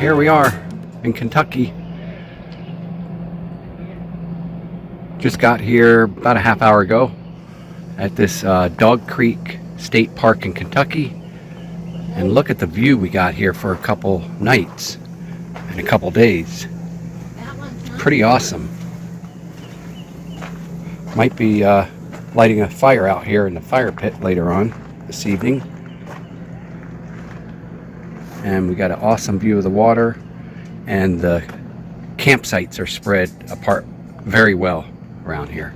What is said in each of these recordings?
here we are in Kentucky. Just got here about a half hour ago at this Dog Creek State Park in Kentucky. And look at the view we got here for a couple nights and a couple days. Pretty awesome. Might be lighting a fire out here in the fire pit later on this evening. And we got an awesome view of the water, and the campsites are spread apart very well around here.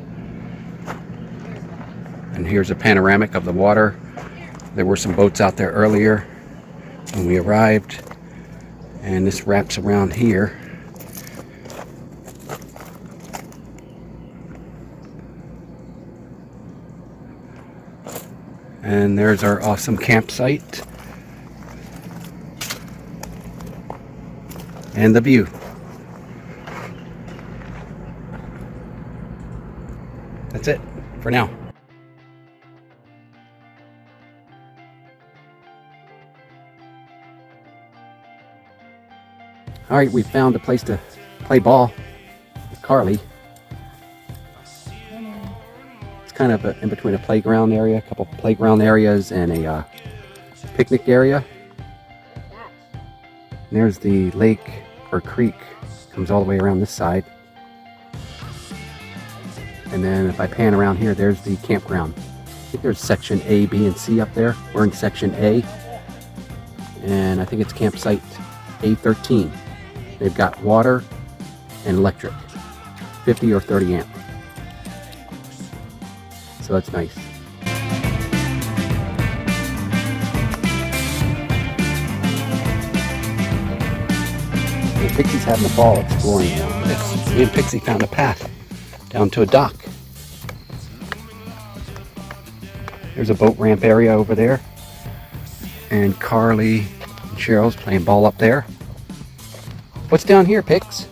And here's a panoramic of the water. There were some boats out there earlier when we arrived, and this wraps around here. And there's our awesome campsite and the view. That's it for now. All right, we found a place to play ball with Carli. It's kind of in between a playground area, a couple playground areas, and a picnic area. And there's the lake or creek, comes all the way around this side. And then if I pan around here, there's the campground. I think there's section A, B, and C up there. We're in section A, and I think it's campsite A13. They've got water and electric, 50 or 30 amp. So that's nice. And Pixi's having a ball exploring now. Me and Pixi found a path down to a dock. There's a boat ramp area over there. And Carli and Cheryl's playing ball up there. What's down here, Pix?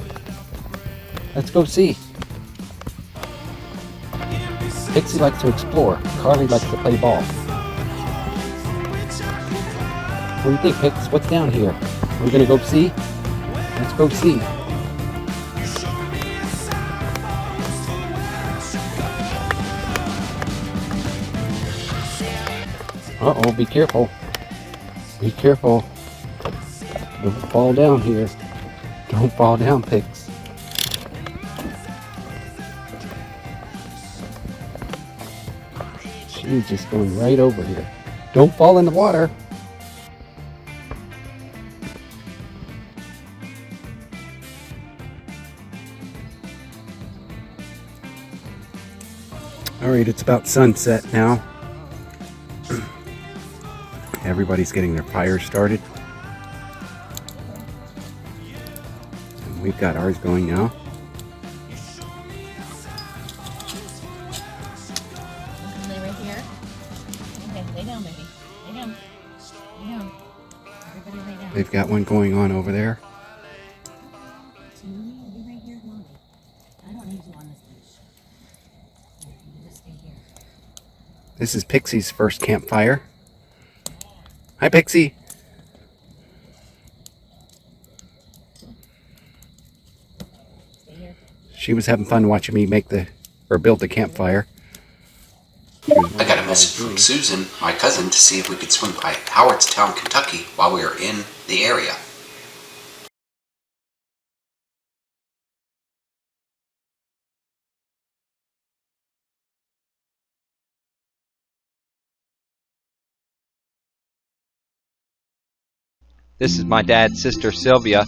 Let's go see. Pixi likes to explore. Carli likes to play ball. What do you think, Pix? What's down here? Are we gonna go see? Let's go see. Uh-oh, be careful. Be careful. Don't fall down here. Don't fall down, Pix. She's just going right over here. Don't fall in the water. All right, it's about sunset now. Everybody's getting their fires started. And we've got ours going now. Lay right here. Okay, lay down, baby. Lay down. Lay down. Everybody lay down. They've got one going on over there. So you need to be right here, Mommy. I don't need you on this leash. You just stay here. This is Pixi's first campfire. Hi, Pixi. Stay here. She was having fun watching me build the campfire. I got a message from Susan, my cousin, to see if we could swing by Howardstown, Kentucky while we were in the area. This is my dad's sister Sylvia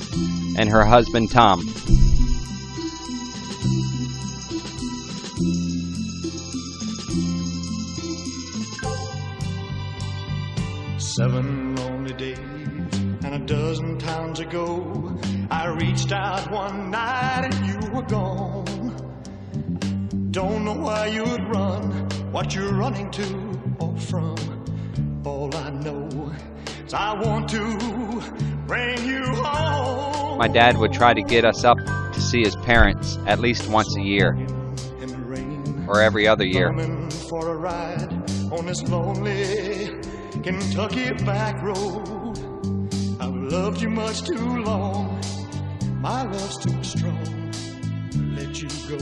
and her husband Tom. Seven lonely days and a dozen towns ago, I reached out one night and you were gone. Don't know why you'd run, what you're running to or from. All I know is I want to bring you home. My dad would try to get us up to see his parents at least once a year, or every other year. Coming for a ride on this lonely Kentucky back road. I've Loved you much too long. My love's too strong to let you go.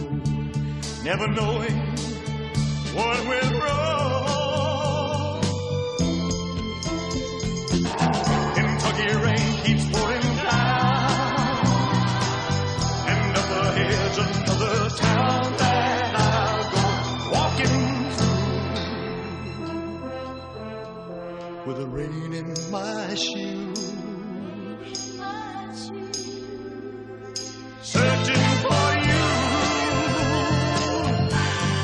Never knowing what went wrong. Kentucky rain keeps pouring down, and up ahead's another town that I'll go walking through with the rain in my shoes. Searching for you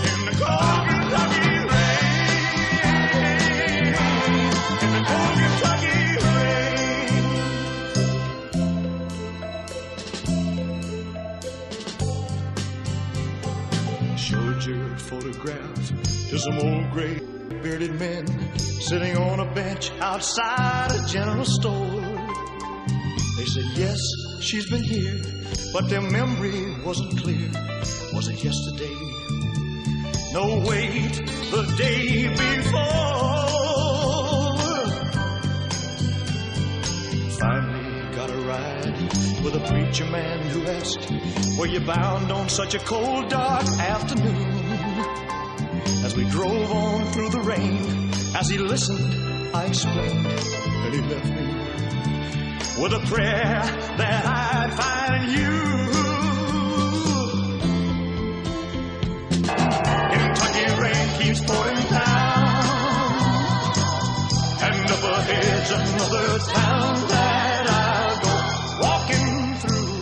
in the cold Kentucky rain, in the cold Kentucky rain. Showed your photograph to some old gray bearded men sitting on a bench outside a general store. They said, yes, she's been here, but their memory wasn't clear. Was it yesterday? No, wait, the day before. Finally got a ride with a preacher man who asked, were you bound on such a cold, dark afternoon? As we drove on through the rain, as he listened, I explained, and he left me with a prayer that I'd find you. Kentucky rain keeps pouring down, and up ahead's another town that I'll go walking through.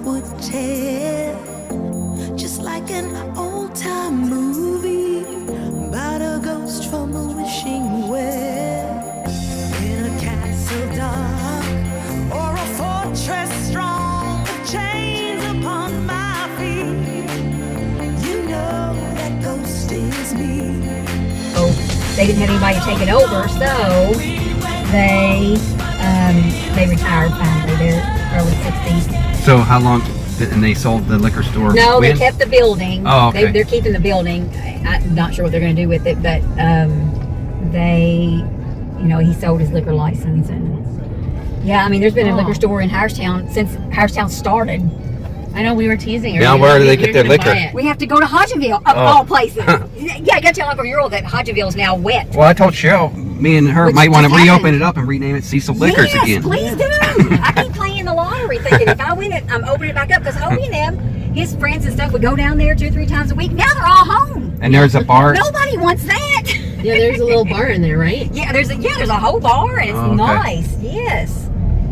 Would tell just like an old-time movie about a ghost from a wishing well, in a castle dark or a fortress strong with chains upon my feet. You know that ghost is me. Oh, they didn't have anybody taking over, so they retired finally. They're early 60s. So how long? And they sold the liquor store? No, when? they kept the building. Oh, okay. They're keeping the building. I'm not sure what they're going to do with it, but he sold his liquor license. And yeah, I mean, there's been a liquor store in Howardstown since Howardstown started. I know we were teasing her. Now where do they get their liquor? We have to go to Hodgenville, of all places. Yeah, I got to tell Uncle Earl that Hodgenville is now wet. Well, I told Cheryl, me and her might want to reopen it up and rename it Cecil Liquors again. Please do. I keep playing the lottery thinking if I win it, I'm opening it back up, because Hobie and them, his friends and stuff, would go down there 2 or 3 times a week. Now they're all home. And there's a bar. Nobody wants that. Yeah, there's a little bar in there, right? Yeah, there's a whole bar, and it's nice. Yes.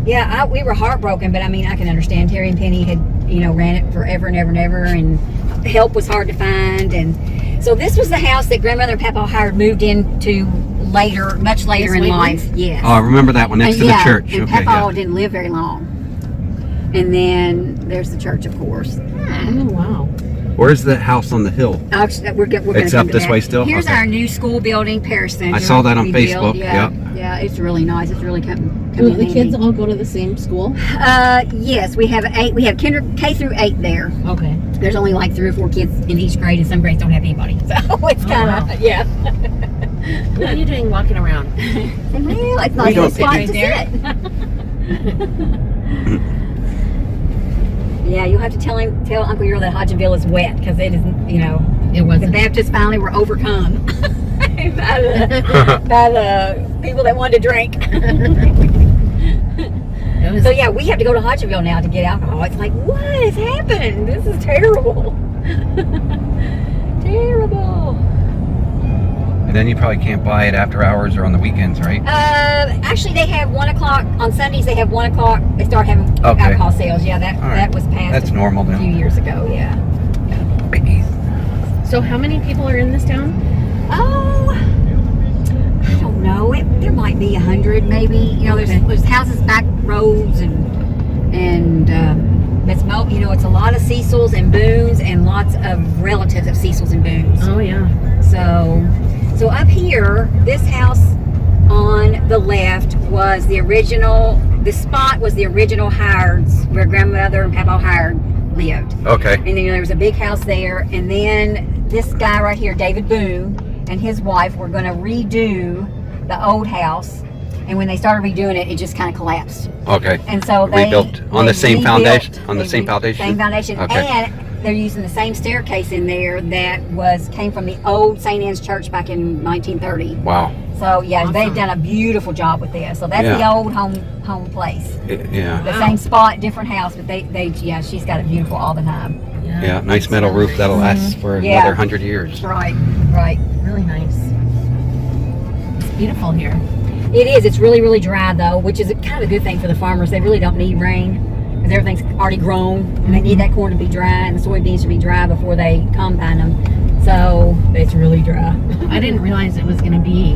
Yeah, we were heartbroken, but I mean, I can understand. Terry and Penny had, ran it forever and ever and ever, and help was hard to find. And so this was the house that Grandmother and Papa Howard moved into much later in life. Yes. Oh, I remember that one next to the church. And Papa didn't live very long. And then there's the church, of course. Oh, wow. Where's the house on the hill? Actually, we're it's up this way still? Here's our new school building, Paris Center. I saw that on Facebook. Yeah. Yeah, it's really nice. It's really coming Do the kids all go to the same school? Yes, we have 8. We have K through 8 there. Okay. There's only like 3 or 4 kids in each grade, and some grades don't have anybody. So it's kind of, yeah. What are you doing walking around? Well, it's not a spot to sit. Yeah, you'll have to tell Uncle Earl that Hodgenville is wet, because it isn't, It wasn't. The Baptists finally were overcome by the people that wanted to drink. So yeah, we have to go to Hodgenville now to get alcohol. It's like, what has happened? This is terrible. Terrible. And then you probably can't buy it after hours or on the weekends, right? Actually, they have 1 o'clock on Sundays. They have 1 o'clock. They start having alcohol sales. Yeah, that was passed. That's normal a then. few years ago. Yeah. So how many people are in this town? Oh, I don't know. There might be 100, maybe. There's houses, back roads, and It's a lot of Cecils and Boones and lots of relatives of Cecils and Boones. Oh yeah. So up here, this house on the left was the original. The spot was the original Howard's, where grandmother and Papa Howard lived. Okay. And then there was a big house there, and then this guy right here, David Boone, and his wife were going to redo the old house. And when they started redoing it, it just kind of collapsed. Okay. And so they rebuilt on the same foundation. Same foundation. Okay. And they're using the same staircase in there that came from the old St. Anne's Church back in 1930. Wow. So yeah, Awesome. They've done a beautiful job with this. So that's the old home place. Yeah. The same spot, different house, but she's got it beautiful all the time. Yeah. Nice metal roof that'll last for another 100 years. Right. Really nice. It's beautiful here. It is. It's really, really dry though, which is kind of a good thing for the farmers. They really don't need rain because everything's already grown, and they need that corn to be dry and the soybeans to be dry before they combine them. So, but it's really dry. I didn't realize it was going to be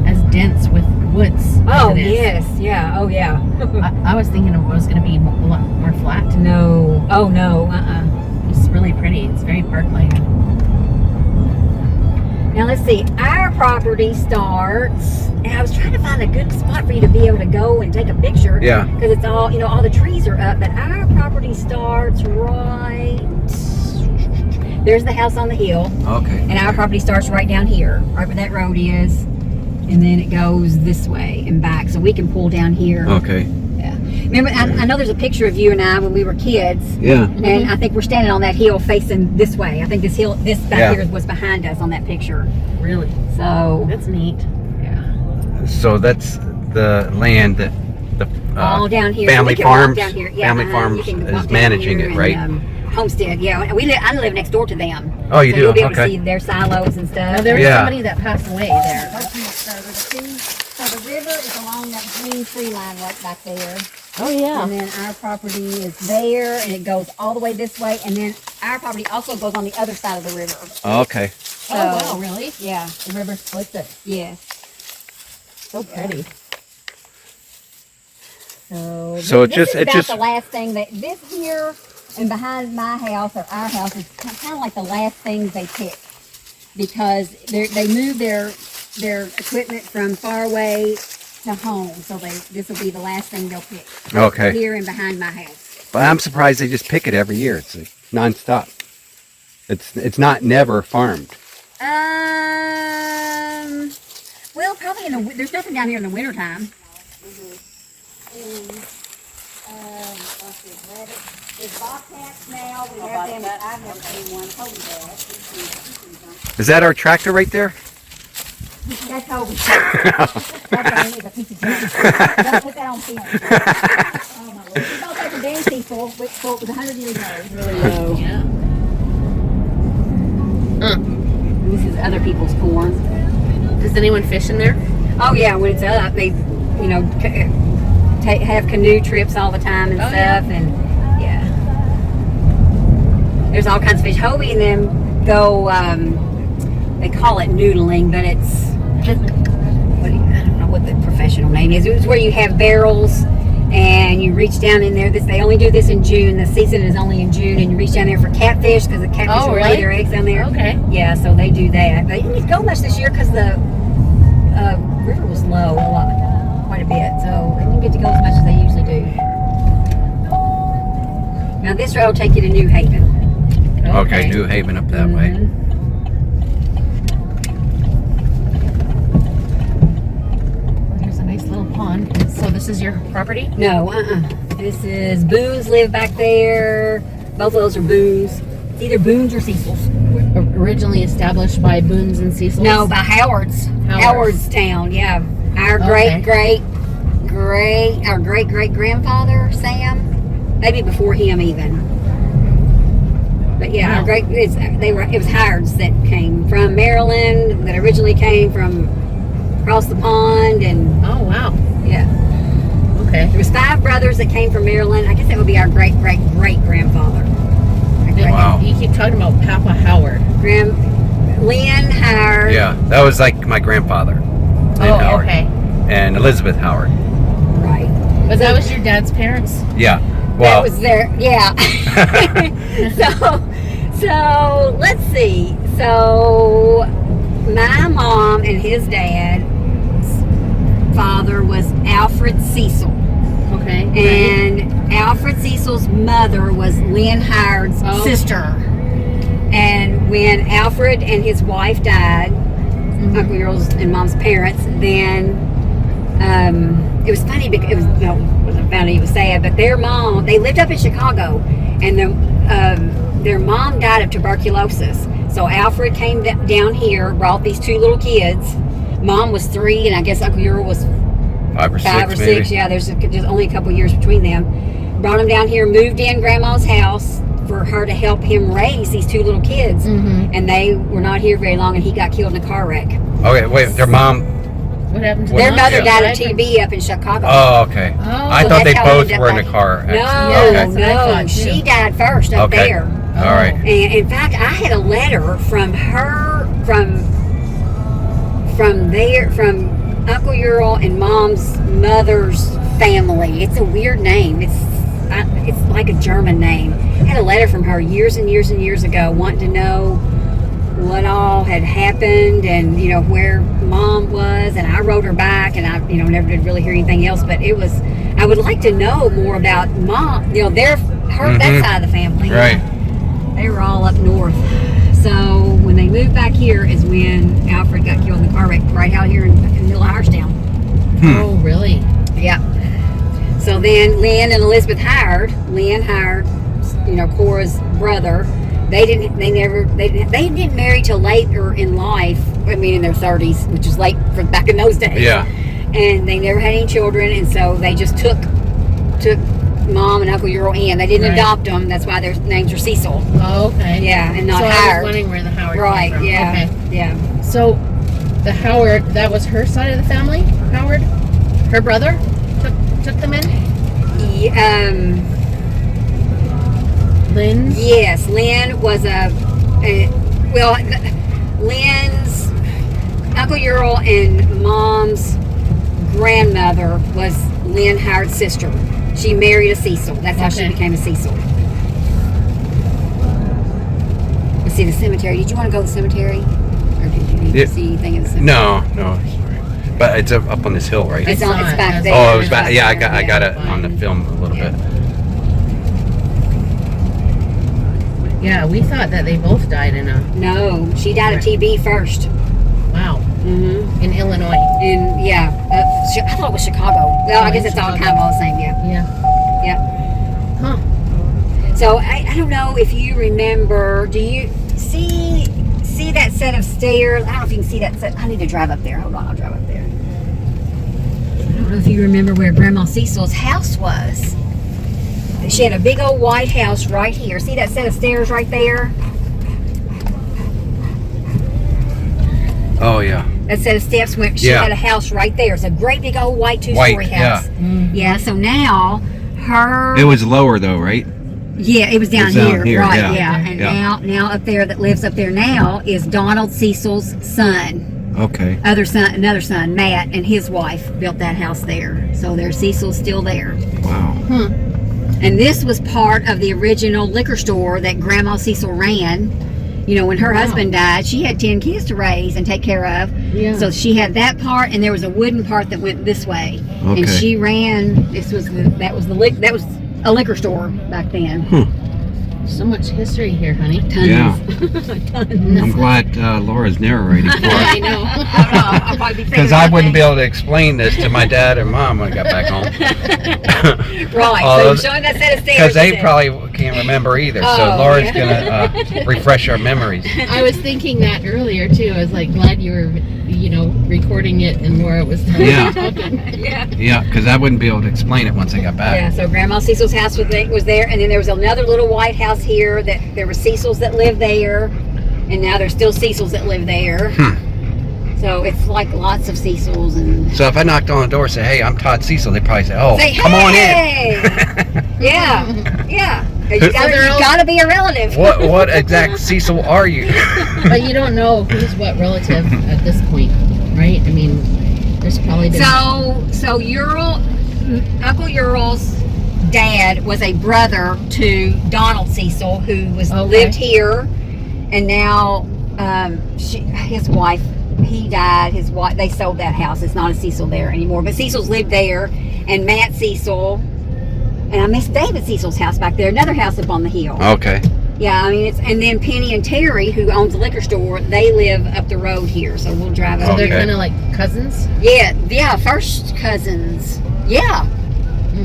as dense with woods. Oh as it is. yes, yeah. Oh yeah. I was thinking it was going to be a lot more flat. No. Oh no. It's really pretty. It's very park-like. Now let's see. Our property starts, and I was trying to find a good spot for you to be able to go and take a picture. Yeah. Because it's all, all the trees are up, but our property starts right. There's the house on the hill. Okay. And our property starts right down here, right where that road is, and then it goes this way and back, so we can pull down here. Okay. Yeah. Remember, I know there's a picture of you and I when we were kids. Yeah. And I think we're standing on that hill facing this way. I think this back here was behind us on that picture. Really? So That's neat. yeah. So that's the land that the All down here. family We can walk farms. down here. Yeah, Family you farms can walk is down managing here it, right? and, Homestead, yeah. I live next door to them. Oh, you so do? You'll be able to Okay. see their silos and stuff. Now, there was Yeah. somebody that passed away there. So the river is along that green tree line right back there. Oh, yeah. And then our property is there, and it goes all the way this way. And then our property also goes on the other side of the river. Okay. So, Oh, wow, really? Yeah. The river splits it. Yes. So pretty. So it this just- is it about just- the last thing that this here and behind my house or our house is kind of like the last things they pick, because they move their equipment from far away to home. So this will be the last thing they'll pick. Okay. Here and behind my house. But I'm surprised they just pick it every year. It's like nonstop. It's not never farmed. Well, probably there's nothing down here in the wintertime. There's bobcats now. We have them. I've never seen one. Hobie. Is that our tractor right there? That's Hobie. That's a piece of junk. Don't put that on film. Oh my Lord. We bought that from Dan Cecil, which was 100 years old. Really low. Yeah. This is other people's corn. Does anyone fish in there? Oh yeah, when it's up, they, have canoe trips all the time and Oh, stuff, and yeah, there's all kinds of fish. Hobie and them go. They call it noodling, but it's I don't know what the professional name is. It's where you have barrels and you reach down in there. They only do this in June. The season is only in June, and you reach down there for catfish because the catfish will lay their eggs down there. Okay. Yeah, so they do that. They didn't go much this year because the river was low quite a bit, so they didn't get to go as much as they usually do. Now this road will take you to New Haven. Okay, New Haven up that way. There's a nice little pond. So this is your property? No, This is Boone's live back there. Both of those are Boone's. It's either Boone's or Cecil's. Originally established by Boone's and Cecil's? No, by Howard's. Howardstown, yeah. Our Okay. great grandfather, Sam. Maybe before him even. But yeah, Wow. it was Howard's that came from Maryland, that originally came from across the pond, and Oh, wow. yeah. Okay. There was 5 brothers that came from Maryland. I guess that would be our great grandfather. Wow. You keep talking about Papa Howard. Lynn Howard. Yeah, that was like my grandfather, Lynn Howard, okay. and Elizabeth Howard. Right. But that was your dad's parents? Yeah, Wow. That was their, yeah. So let's see. So my mom and his dad's father was Alfred Cecil. Okay. And Alfred Cecil's mother was Lynn Howard's sister. And when Alfred and his wife died, Uncle Earl's and Mom's parents, then it was funny because it wasn't funny, it was sad, but their mom, they lived up in Chicago, and their mom died of tuberculosis. So Alfred came down here, brought these two little kids. Mom was 3, and I guess Uncle Earl was 5 or 6, 5 or 6. maybe. Yeah, there's only a couple years between them. Brought them down here, moved in Grandma's house for her to help him raise these two little kids. And they were not here very long, and he got killed in a car wreck. Okay, wait, their mom... What happened to Their mom? mother died of TB up in Chicago. Oh, okay. I So thought they that's how both ended up were in a back. car accident. No, Okay. what I thought, too. she died first up Okay. there. All right. And in fact, I had a letter from her, from Uncle Earl and Mom's mother's family. It's a weird name. It's like a German name. I had a letter from her years and years and years ago, wanting to know what all had happened and where Mom was. And I wrote her back, and I never did really hear anything else. But it was, I would like to know more about Mom. That side of the family. Right. They were all up north. So when they moved back here is when Alfred got killed in the car wreck right out here in Middle Howardstown. Oh, really? Yeah. So then Lynn and Elizabeth Howard, Cora's brother, they didn't marry till later in life. I mean, in their 30s, which is late for back in those days. Yeah. And they never had any children, and so they just took Mom and Uncle Earl in. They didn't adopt them. That's why their names are Cecil. Oh, okay. Yeah, and not so Howard. I was wondering where the Howard Right, came from. yeah. Okay. Yeah. So the Howard, that was her side of the family? Howard? Her brother took them in? Lynn's? Yes, Lynn was Lynn's Uncle Earl and Mom's grandmother was Lynn Howard's sister. She married a Cecil. That's how she became a Cecil. Let's see the cemetery. Did you want to go to the cemetery? Or did you need to see anything in the cemetery? No, sorry. But it's up on this hill, right? It's back there. Oh, it was back. Yeah, I got it on the film a little bit. Yeah, we thought that they both died in a... No, she died of TB first. Wow. Mm-hmm. In Illinois. I thought it was Chicago. Well, I guess it's all kind of all the same, yeah. Yeah. Huh. So I don't know if you remember, do you see that set of stairs? I don't know if you can see that set. I need to drive up there. Hold on, I'll drive up there. I don't know if you remember where Grandma Cecil's house was. She had a big old white house right here. See that set of stairs right there? Oh, yeah. That set of steps went, she had a house right there. It's a great big old white two-story house. Yeah, so now her... It was lower, though, right? Yeah, it was down here. Right, yeah. And now up there, that lives up there now, is Donald Cecil's son. Okay. Another son, Matt, and his wife built that house there. So their Cecil's still there. Wow. And this was part of the original liquor store that Grandma Cecil ran. When her husband died, she had 10 kids to raise and take care of. Yeah. So she had that part, and there was a wooden part that went this way. Okay. And she ran. That was a liquor store back then. So much history here, honey. Tons. Yeah. Tons. I'm glad Laura's narrating for us. I know. I'll probably be Because I wouldn't be able to explain this to my dad and mom when I got back home. Right. So showing that set of stairs. Because they probably can't remember either. So Laura's going to refresh our memories. I was thinking that earlier, too. I was glad you were, recording it and Laura was talking. Yeah, because I wouldn't be able to explain it once I got back. Yeah, so Grandma Cecil's house was there, and then there was another little white house here that there were Cecils that lived there, and now there's still Cecils that live there. So it's like lots of Cecils. And so if I knocked on the door and said, "Hey, I'm Todd Cecil," they'd probably say, "Oh, come on in." Yeah. You gotta be a relative. What exact Cecil are you? But you don't know who's what relative at this point, right? I mean, there's probably been... So Uncle Earl's dad was a brother to Donald Cecil, who lived here, and now his wife, he died. His wife, they sold that house. It's not a Cecil there anymore, but Cecil's lived there, and Matt Cecil, and I miss David Cecil's house back there, another house up on the hill. Okay. Yeah, I mean, and then Penny and Terry, who owns the liquor store, they live up the road here, so we'll drive up. So they're kind of like cousins? Yeah, first cousins. Yeah.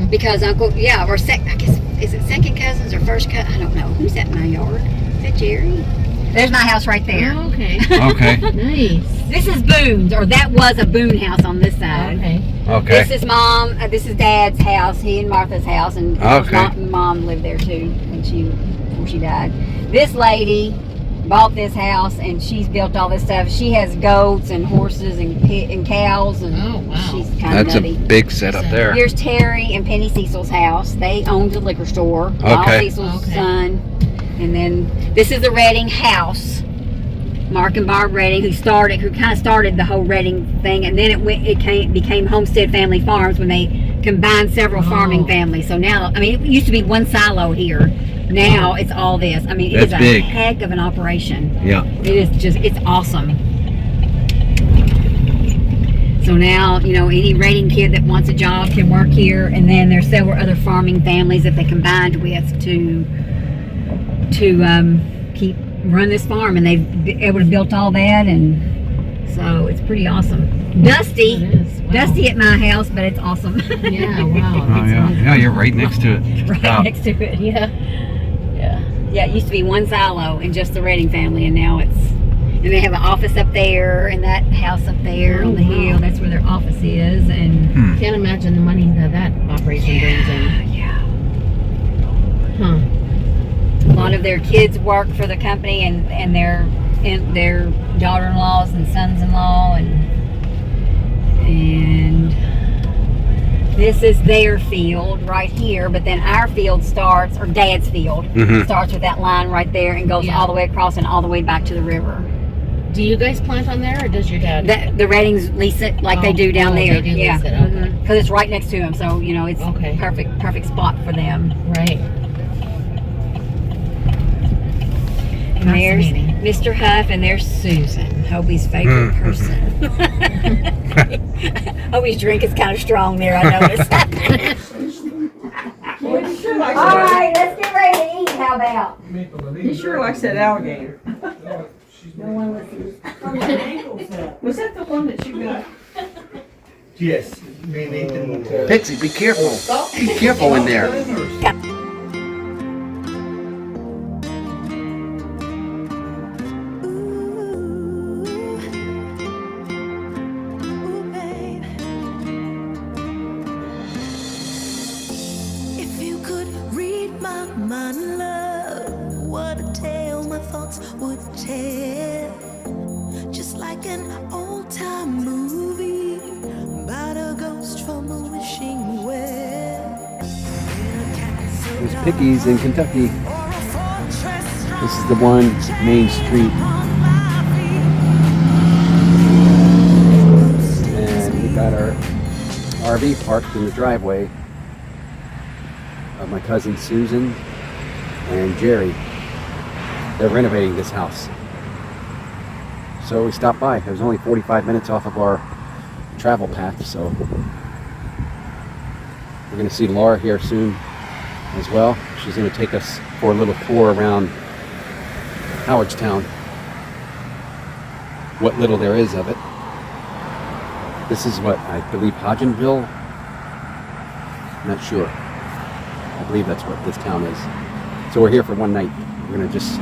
Because Uncle, or I guess, is it second cousins or first cousin? I don't know. Who's that in my yard? Is that Jerry? There's my house right there. Oh, okay. Okay. Nice. This is Boone's, or that was a Boone house on this side. Okay. This is Mom, this is Dad's house, he and Martha's house, and Mom lived there too before she died. This lady bought this house, and she's built all this stuff. She has goats and horses and cows, and she's kind of nutty. That's a big setup there. Here's Terry and Penny Cecil's house. They owned the liquor store. Paul Cecil's son. And then this is the Redding house. Mark and Barb Redding, who kind of started the whole Redding thing, and then it became Homestead Family Farms when they combined several farming families. So now, I mean, it used to be one silo here. Now it's all this. I mean, it's a big. heck of an operation. Yeah. It is it's awesome. So now, any Redding kid that wants a job can work here, and then there's several other farming families that they combined with to run this farm, and they've been able to build all that, and so it's pretty awesome. Dusty at my house, but it's awesome. Yeah, wow. Oh, yeah, you're right next to it. Right next to it. Yeah, it used to be one silo and just the Redding family, and now and they have an office up there, and that house up there on the hill, that's where their office is, and can't imagine the money that operation brings in. Yeah. Huh. A lot of their kids work for the company, and their daughter-in-laws and sons-in-law, and this is their field right here, but then our field starts, or Dad's field, starts with that line right there and goes all the way across and all the way back to the river. Do you guys plant on there, or does your dad? The Reddings lease it like they do down there. They do lease it, okay. Because it's right next to them, so it's perfect spot for them. Right. And there's Mr. Huff, and there's Susan, Hobie's favorite person. Hobie's drink is kind of strong there, I noticed. All right, let's get ready to eat. How about? He sure likes that alligator. No one listens. Was that the one that you got? Yes, me and Nathan. Pixi, be careful. Be careful in there. If you could read my mind, love, what a tale my thoughts would tell. Just like an old-time movie about a ghost from a wishing well. There's Pickies in Kentucky. This is the one, Main Street. And we got our RV parked in the driveway of my cousin Susan and Jerry. They're renovating this house. So we stopped by. It was only 45 minutes off of our travel path, so we're going to see Laura here soon as well. She's going to take us for a little tour around Howardstown, what little there is of it. This is what I believe Hodgenville. I'm not sure. I believe that's what this town is. So we're here for one night. We're going to just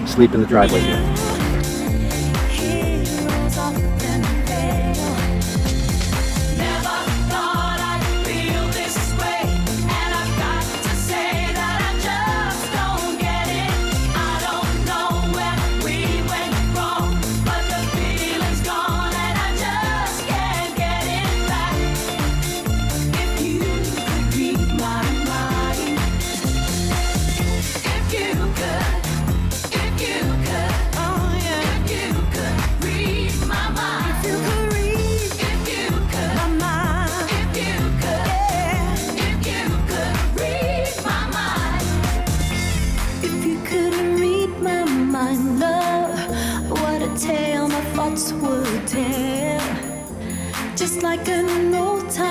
sleep in the driveway here. If you could, oh tale my thoughts would tell, just like an old time